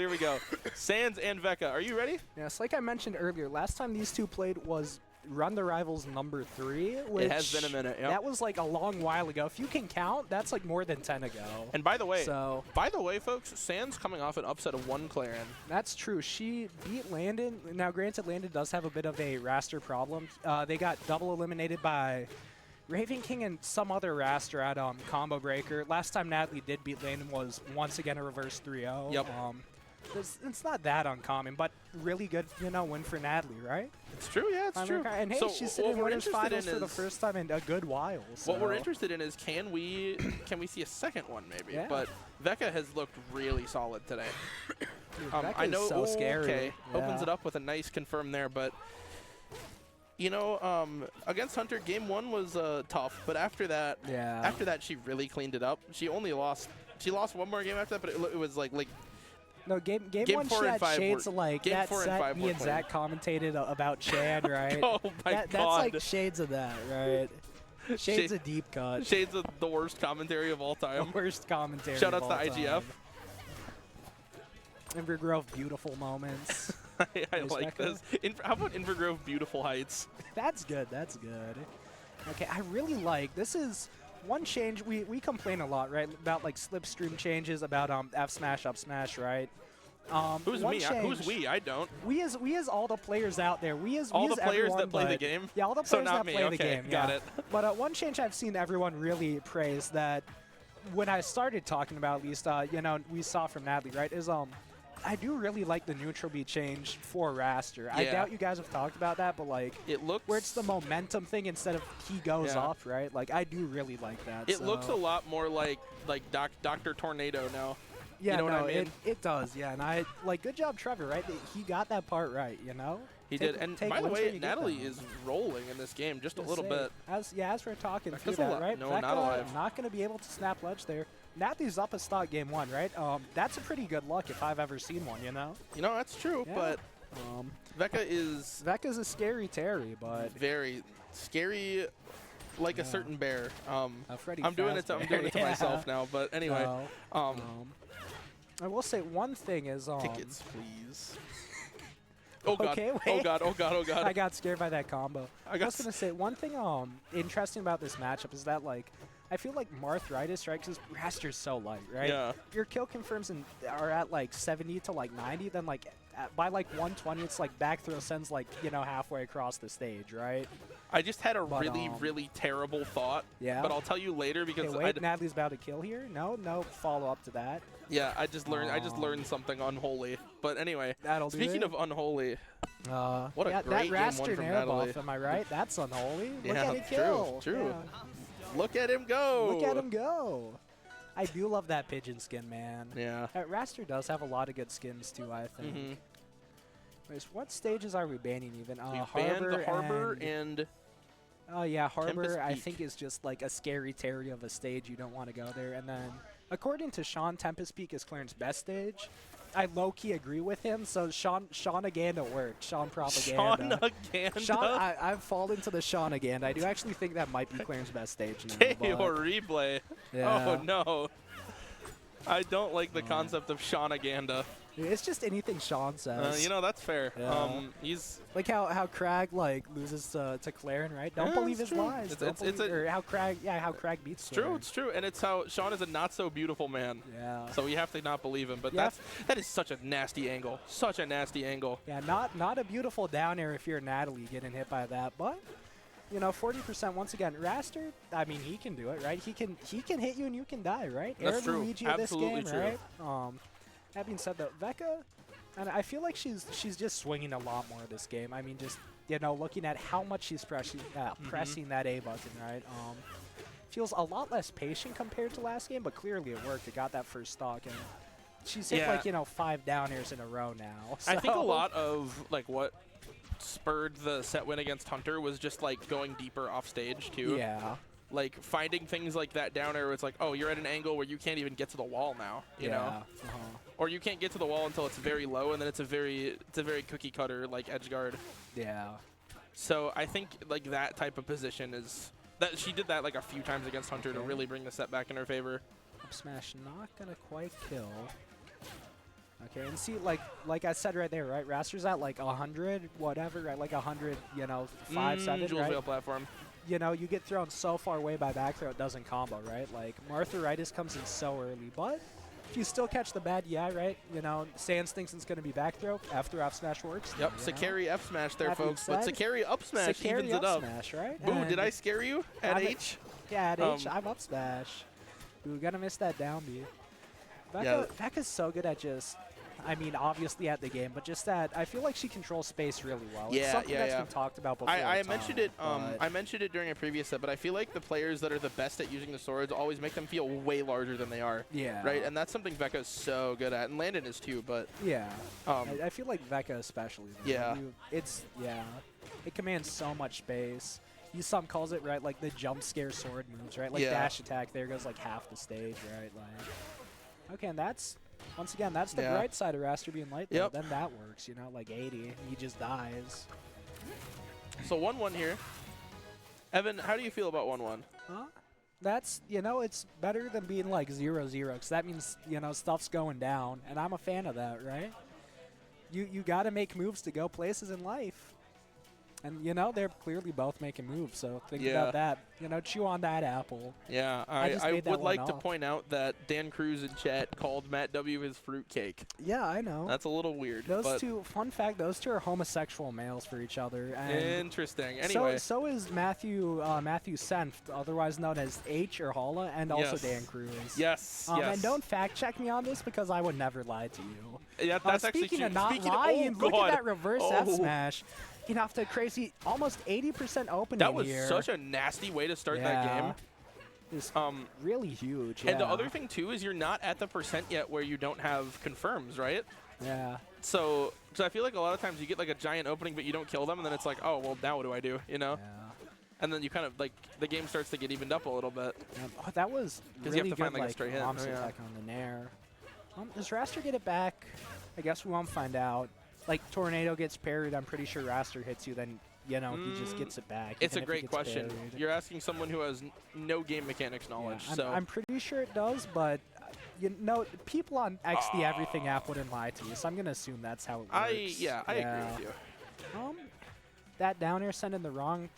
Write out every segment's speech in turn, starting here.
Here we go. Sans and Veka, are you ready? Yes, like I mentioned earlier, last time these two played was Run the Rivals #3, which It has been a minute, yep. That was like a long while ago. If you can count, that's like more than 10 ago. And by the way, folks, Sans coming off an upset of 1 Clairen. That's true. She beat Landon. Now, granted, Landon does have a bit of a Wrastor problem. They got double eliminated by Raven King and some other Wrastor at Combo Breaker. Last time Natalie did beat Landon was once again a reverse 3-0. Yep. It's not that uncommon, but really good, win for Natalie, right? It's true, yeah, it's true. And hey, so she's sitting in winners finals for the first time in a good while. So. What we're interested in is can we see a second one maybe? Yeah. But Veka has looked really solid today. Dude, I know. so scary. Okay, Yeah. opens it up with a nice confirm there, but against Hunter, game 1 was tough, but after that, she really cleaned it up. She only lost. She lost one more game after that, but it was like. No, game 1 4 she and had 5 shades were, of like game that 4 and set 5 me were and clean. Zach commentated about Chan, right? Oh my God. That's like shades of that, right? Shades of deep cut. Shades of the worst commentary of all time. The worst commentary. Shout of outs all to IGF. Time. Invergrove beautiful moments. I like this. How about Invergrove beautiful heights? That's good. That's good. Okay, I really like this. Is one change we complain a lot, right, about like slipstream changes, about F smash, up smash, right? Who's me? Who's we? I don't. We as all the players out there. All the players everyone, that play the game. Yeah, all the So players not that me. play Okay, the game. got yeah. it. But one change I've seen everyone really praise that when I started talking about, at least we saw from Natalie, right, is I do really like the neutral B change for Wrastor. Yeah. I doubt you guys have talked about that, but like it looks where it's the momentum thing instead of he goes off, right? Like I do really like that. It looks a lot more like Dr. Tornado now. Yeah, you know what I mean? it does. Yeah, and I like good job, Trevor. Right, he got that part right. He did. And by the way, Natalie is rolling in this game just a little bit. As we're talking through Veka's that, right? No, Veka not alive. Not going to be able to snap ledge there. Natalie's up a stock game 1, right? That's a pretty good luck if I've ever seen one. That's true. Yeah. But Veka's a scary Terry, but very scary, like a certain bear. Freddy I'm doing it to myself now. But anyway, I will say one thing is tickets, please. Oh God. Okay, wait. Oh God! Oh God! Oh God! I got scared by that combo. I was gonna say one thing interesting about this matchup is that like I feel like Marthritis, right? Because Wrastor's so light, right? Yeah. Your kill confirms are at like 70 to like 90, then like by like 120, it's like back throw sends like halfway across the stage, right? I just had a really terrible thought. Yeah. But I'll tell you later because wait, Natalie's about to kill here. No follow up to that. Yeah, I just learned something unholy. But anyway, speaking of unholy, what a great that game 1 Wrastor from air Natalie. buff, am I right? That's unholy. Look Yeah, at it kill. True. Yeah. Look at him go. Look at him go. I do love that pigeon skin, man. Yeah. Wrastor does have a lot of good skins too, I think. Mm-hmm. Wait, what stages are we banning even? So banned the Harbor and oh yeah, Harbor Tempest I Peak. think is just like a scary Terry of a stage. You don't want to go there. And then according to Sean, Tempest Peak is Clairen's best stage. I low-key agree with him, so Shawnaganda worked. Sean propaganda. Shawnaganda? I've fallen to the Shawnaganda. I do actually think that might be Clairen's best stage now. Horrible. Yeah. Oh no. I don't like the concept of Shawnaganda. It's just anything Sean says. That's fair. Yeah. He's like how Crag like loses to Clairen, right? Don't believe his lies. Or how Crag beats. It's true. It's true, and it's how Sean is a not so beautiful man. Yeah. So we have to not believe him. But that is such a nasty angle. Such a nasty angle. Yeah. Not a beautiful down air if you're Natalie getting hit by that, but. 40% once again. Wrastor, I mean, he can do it, right? He can hit you and you can die, right? That's true. Luigi of this Absolutely game, true. right? That being said, though, Veka, and I feel like she's just swinging a lot more this game. I mean, just looking at how much she's pressing that A button, right? Feels a lot less patient compared to last game, but clearly it worked. It got that first stock, and she's hit like 5 down airs in a row now. So. I think a lot of like what spurred the set win against Hunter was just like going deeper off stage too. Yeah. Like finding things like that down air where it's like, oh, you're at an angle where you can't even get to the wall now, you know? Or you can't get to the wall until it's very low, and then it's a very cookie cutter like edge guard. Yeah. So I think like that type of position is that she did that like a few times against Hunter to really bring the set back in her favor. Up smash not gonna quite kill. Okay, and see, like I said right there, right? Wrastor's at like 100, whatever, right? Like 100, you know, 5, 7, Jules right? Veil platform. You know, you get thrown so far away by back throw, it doesn't combo, right? Like, Martharitis comes in so early, but if you still catch the bad DI, right? You know, Sans thinks it's going to be back throw after F smash works. Yep, Sakari F smash there, That being folks. But said, Sakari up smash Sakari evens it up. smash, right? Boo, And did I scare you at H? Yeah, at H, I'm up smash. Ooh, gonna miss that down B. Veka's so good at just, I mean, obviously at the game, but just that I feel like she controls space really well. Yeah, it's something that's been talked about before. I mentioned it. I mentioned it during a previous set, but I feel like the players that are the best at using the swords always make them feel way larger than they are. Yeah. Right, and that's something Veka is so good at, and Landon is too. But yeah, I feel like Veka especially. Yeah. It commands so much space. Some calls it right, like the jump scare sword moves, right? Like dash attack, there goes like half the stage, right? Like, okay, and that's. Once again, that's the bright side of Wrastor being light, though. Then that works, you know, like 80. He just dies. So 1-1 here. Evan, how do you feel about 1-1? That's, you know, it's better than being like 0-0, because that means, you know, stuff's going down, and I'm a fan of that, right? You got to make moves to go places in life. And, you know, they're clearly both making moves, so think about that. You know, chew on that apple. Yeah, I would like to point out that Dan Cruz in chat called Matt W his fruitcake. Yeah, I know. That's a little weird. Those two, fun fact, those two are homosexual males for each other. And interesting. Anyway. So is Matthew Senft, otherwise known as H or Holla, and also Dan Cruz. Yes, And don't fact check me on this because I would never lie to you. Yeah, that's actually true. Speaking of not lying, look at that reverse F smash. Off to crazy, almost 80% opening That was here. such a nasty way to start that game. It's really huge. And the other thing, too, is you're not at the percent yet where you don't have confirms, right? Yeah. So I feel like a lot of times you get like a giant opening, but you don't kill them, and then it's like, oh, well, now what do I do, you know? Yeah. And then you kind of, like, the game starts to get evened up a little bit. That was really you have to good, find, like, a straight hit. attack on the Nair. Does Wrastor get it back? I guess we won't find out. Like, Tornado gets parried, I'm pretty sure Wrastor hits you, then, you know, he just gets it back. It's a great question. Parried. You're asking someone who has no game mechanics knowledge. Yeah, so I'm pretty sure it does, but, you know, people on XD Everything app wouldn't lie to you, so I'm going to assume that's how it works. I agree with you. That down air sending the wrong,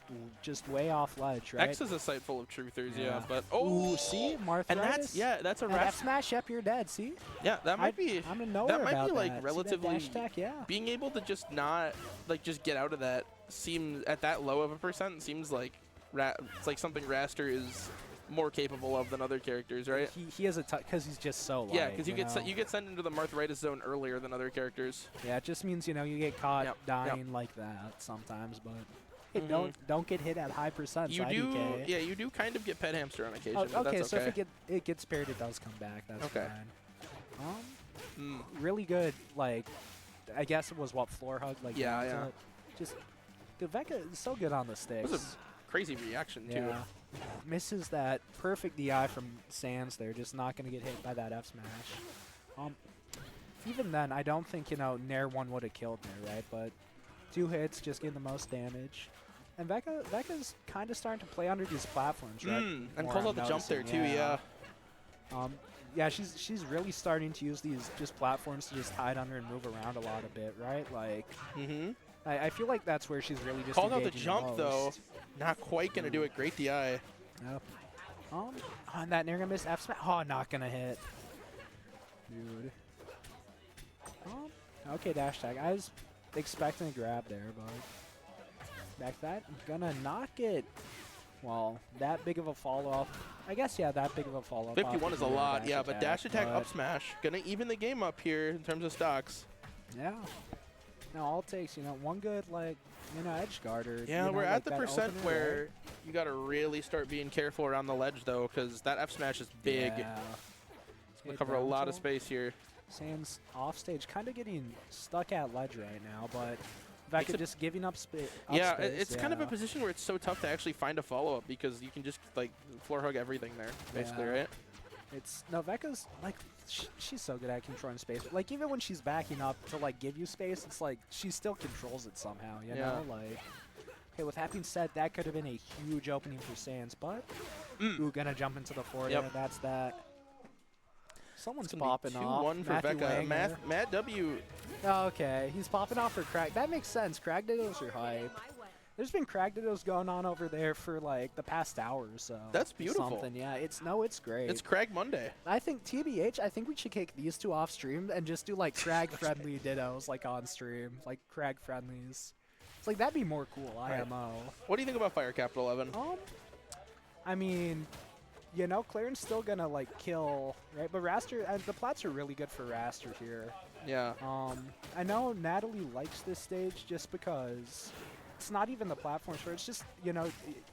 just way off ledge, right? X is a site full of truthers, but ooh, see, Martharitis. And that's a F smash. Yep, you're dead. See? Yeah, that might be. I'm gonna know that might be like that. relatively. Attack, being able to just not just get out of that seems at that low of a percent seems like it's like something Wrastor is more capable of than other characters, right? He has a because he's just so light. Yeah, because you get sent into the Martharitis zone earlier than other characters. Yeah, it just means you get caught dying like that sometimes, but hey, don't get hit at high percents. You do kind of get pet hamster on occasion. Oh, okay, so if it gets parried, it does come back. That's fine. Really good. Like, I guess it was floor hug. Like just Veka is so good on the sticks. It was a crazy reaction too. Misses that perfect DI from Sans there, just not going to get hit by that F smash. Even then, I don't think, Nair 1 would have killed Nair, right? But 2 hits, just getting the most damage. And Veka's kind of starting to play under these platforms, right? And calls out the jump there too, yeah, she's really starting to use these just platforms to just hide under and move around a lot a bit, right? Like, I feel like that's where she's really just called out the jump though. Not quite gonna do it. Great DI. Yep. And that Nair gonna miss F smash. Oh, not gonna hit. Dude. Okay, dash tag. I was expecting a grab there, but back that. Gonna not get, well, that big of a fall off. I guess, that big of a fall off. 51 is a lot, but dash attack up smash. Gonna even the game up here in terms of stocks. Yeah. Now all it takes, one good, edge guarder. Yeah, we're at the percent where you got to really start being careful around the ledge, though, because that F smash is big. Yeah. It's going to cover a lot of space here. Sans off stage, kind of getting stuck at ledge right now, but Veka just giving up space. Yeah, it's kind of a position where it's so tough to actually find a follow-up because you can just, floor hug everything there, basically, right? Veka's, she's so good at controlling space. But, even when she's backing up to, give you space, it's she still controls it somehow, you know? Okay, with that being said, that could have been a huge opening for Sans, but, gonna jump into the forward. That's that. Someone's popping off. 2-1 for Matthew Veka. Wanger. Matt W. Oh, okay, he's popping off for Crag. That makes sense. Cragdiddles are hype. There's been Cragdiddles going on over there for like the past hour or so. That's beautiful. Something, yeah. It's great. It's Crag Monday. I think TBH. I think we should kick these two off stream and just do like Crag friendly dittos like on stream, like Crag friendlies. It's like that'd be more cool. IMO. What do you think about Fire Capital 11? I mean, you know, Clairen's still gonna like kill, right? But Wrastor, the plats are really good for Wrastor here. Yeah. I know Natalie likes this stage just because it's not even the platform for it. It's just, you know,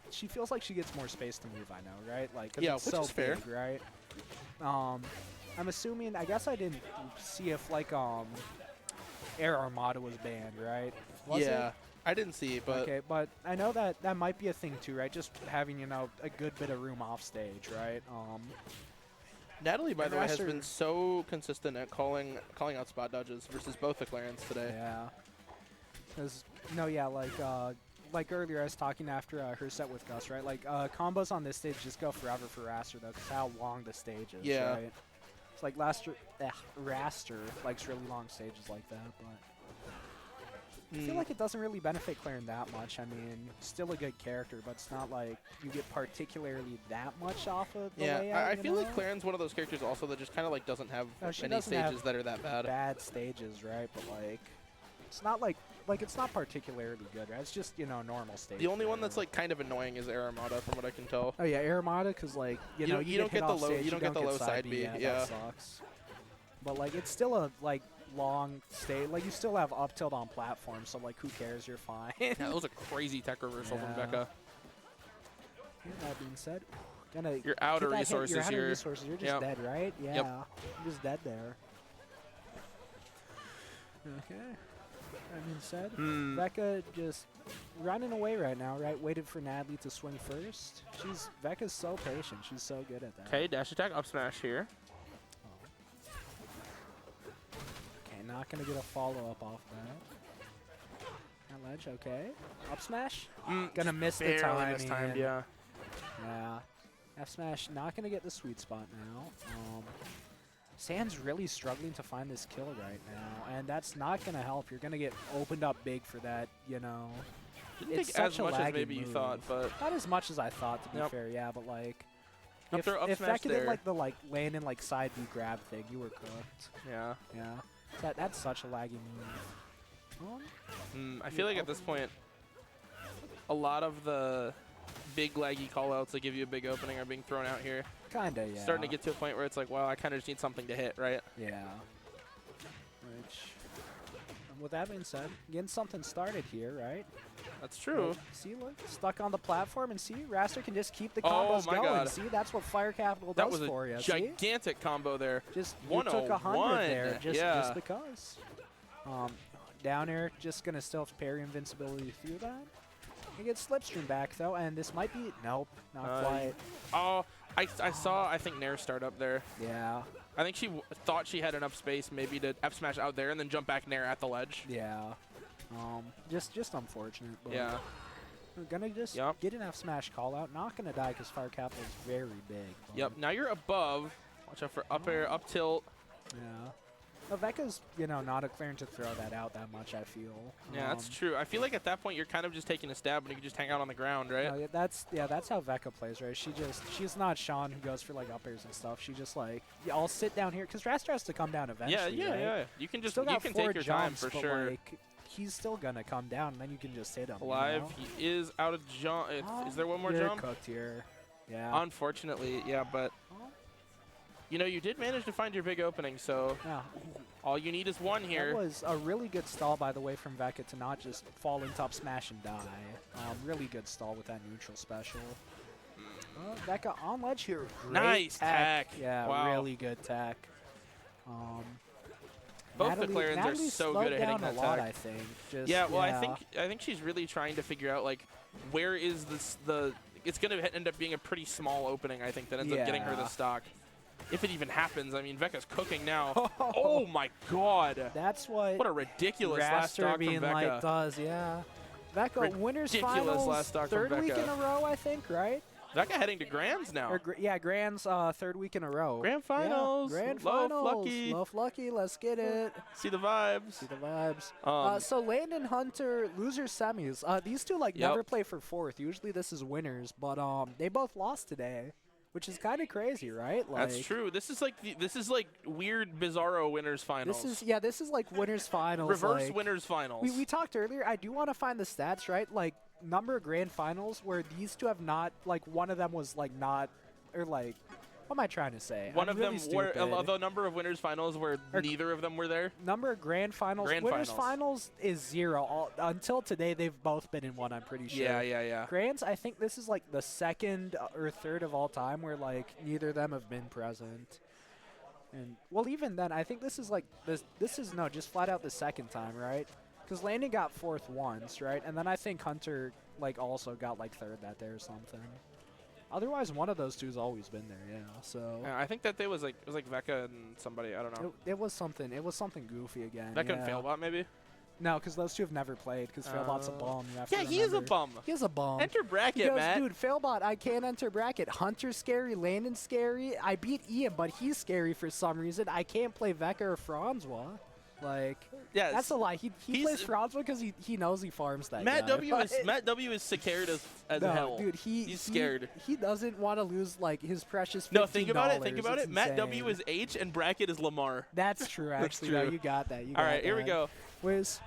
she feels like she gets more space to move, I know, right? Like, 'cause yeah, it's which so is fair. big, right? I'm assuming, I guess I didn't see if, like, Air Armada was banned, right? Was it? I didn't see, but... Okay, but I know that that might be a thing, too, right? Just having, you know, a good bit of room off stage, right? Natalie, by the way, has Wrastor- been so consistent at calling out spot dodges versus both the Clarence today. Yeah. Because, no, yeah, like earlier I was talking after her set with Gus, right? Like, combos on this stage just go forever for Wrastor, though, because how long the stage is, Yeah. right? It's like Wrastor likes really long stages like that, but I feel like it doesn't really benefit Clairen that much. I mean, still a good character, but it's not like you get particularly that much off of the layout, I you feel know? like Clairen's one of those characters also that just kind of like doesn't have No, she any doesn't have stages that are that bad. Bad stages, right? But like, it's not like it's not particularly good, right? It's just, you know, normal stage. The only one that's like kind of annoying is Air Armada, from what I can tell. Oh yeah, Air Armada, because like you know you don't hit get the off low stage, you don't get the low side B. Yeah, Yeah. that sucks. But like it's still a like long stage. Like you still have up tilt on platform, so like who cares? You're fine. Yeah, that was a crazy tech reversal from Veka. That being said, You're out of get that hit, resources you're out here. of resources. You're just dead, right? Yeah, Yep. you're just dead there. Okay. That being said, Veka just running away right now, right? Waited for Natalie to swing first. Veka's so patient. She's so good at that. Okay, dash attack, up smash here. Okay, not gonna get a follow-up off that. That ledge, okay. Up smash. Gonna miss the time. Yeah. Yeah. F smash, not gonna get the sweet spot now. Sand's really struggling to find this kill right now, and that's not gonna help. You're gonna get opened up big for that, you know. Didn't It's take such as a much as laggy maybe you move. thought, but Not as much as I thought, to be Yep. fair, yeah, but like Up throw, up if smash Veka did there. like the land and like side B grab thing, you were cooked. Yeah. Yeah. That's such a laggy move. I feel like at this point, a lot of the big laggy callouts that give you a big opening are being thrown out here. Kinda, yeah. Starting to get to a point where it's like, well, I kind of just need something to hit, right? Yeah. Which, with that being said, getting something started here, right? That's true. See, look, stuck on the platform, and see, Wrastor can just keep the Oh combos my going. God. See, that's what Fire Capital That does was for you. a See? gigantic combo there. Just you took 100 there, 101. just because. Down air, just gonna stealth parry invincibility through that. You get slipstream back though, and this might be not quite. Oh, I saw, I think, Nair start up there. Yeah. I think she thought she had enough space maybe to F smash out there and then jump back Nair at the ledge. Yeah. Just unfortunate. But Yeah. we're gonna just get an F smash call out. Not gonna die because Fire Capital is very big. But Yep. Now you're above. Watch out for up air, up tilt. yeah. Veka's, you know, not a Clairen to throw that out that much, I feel. Yeah, that's true. I feel like at that point you're kind of just taking a stab and you can just hang out on the ground, right? No, that's how Veka plays, right? She's not Sean who goes for like up airs and stuff. She just like, I'll sit down here because Wrastor has to come down eventually. Yeah. Right? You can just Still got take 4 your time jumps, for but, sure. Like, he's still gonna come down, and then you can just hit him. Alive. You know? He is out of jump. Is there one more You're jump? cooked here. Yeah. Unfortunately, yeah, but you know, you did manage to find your big opening, so Yeah. all you need is one here. That was a really good stall, by the way, from Veka to not just fall into up smash and die. Really good stall with that neutral special. Veka on ledge here. Great Nice tech. Yeah, Wow. really good tech. Both the Clarens are Natalie's so slowed good at hitting down that a lot, tech. I think. Just, Yeah, well, I think she's really trying to figure out like where is the. It's going to end up being a pretty small opening, I think, that ends up getting her the stock. If it even happens. I mean, Veka's cooking now. Oh my God. That's what a ridiculous last Wrastor stock from being Veka. like does, yeah. Veka, winners Ridiculous finals, last stock from third week Veka. in a row, I think, right? Veka heading to Grands now. Yeah, Grands third week in a row. Grand finals. Yeah, grand Love finals. Lucky. Love Lucky. Let's get it. See the vibes. See the vibes. So Landon Hunter, loser semis. These two never play for fourth. Usually this is winners, but they both lost today, which is kind of crazy, right? That's true. This is like weird bizarro winners finals. This is like winners finals. Reverse winners finals. We talked earlier. I do want to find the stats, right? Like number of grand finals where these two have not, one of them was not, or what am I trying to say? One of them were the number of winners finals where neither of them were there. Number of grand finals. Winners finals is 0. Until today, they've both been in one. I'm pretty sure. Yeah. Grands, I think this is the second or third of all time where neither of them have been present. And well, even then, I think this is this is just flat out the second time, right? Because Landon got fourth once, right? And then I think Hunter also got third that day or something. Otherwise, one of those two's always been there, yeah. So I think that it was Veka and somebody, I don't know. It was something goofy again. Veka and Failbot maybe. No, because those two have never played. Because Failbot's a bum. Yeah, he is a bum. He is a bum. Enter bracket, Matt. Dude, Failbot, I can't enter bracket. Hunter's scary. Landon's scary. I beat Ian, but he's scary for some reason. I can't play Veka or Francois. Yeah, that's a lie. He plays Francois because he knows he farms that Matt guy. Matt W is scared as no, hell. Dude, he's scared. He doesn't want to lose his precious $15. No, think about it. It's Matt insane. W is H and bracket is Lamar. That's true, actually. That's true. No, you got that. All right, here we go. Wiz.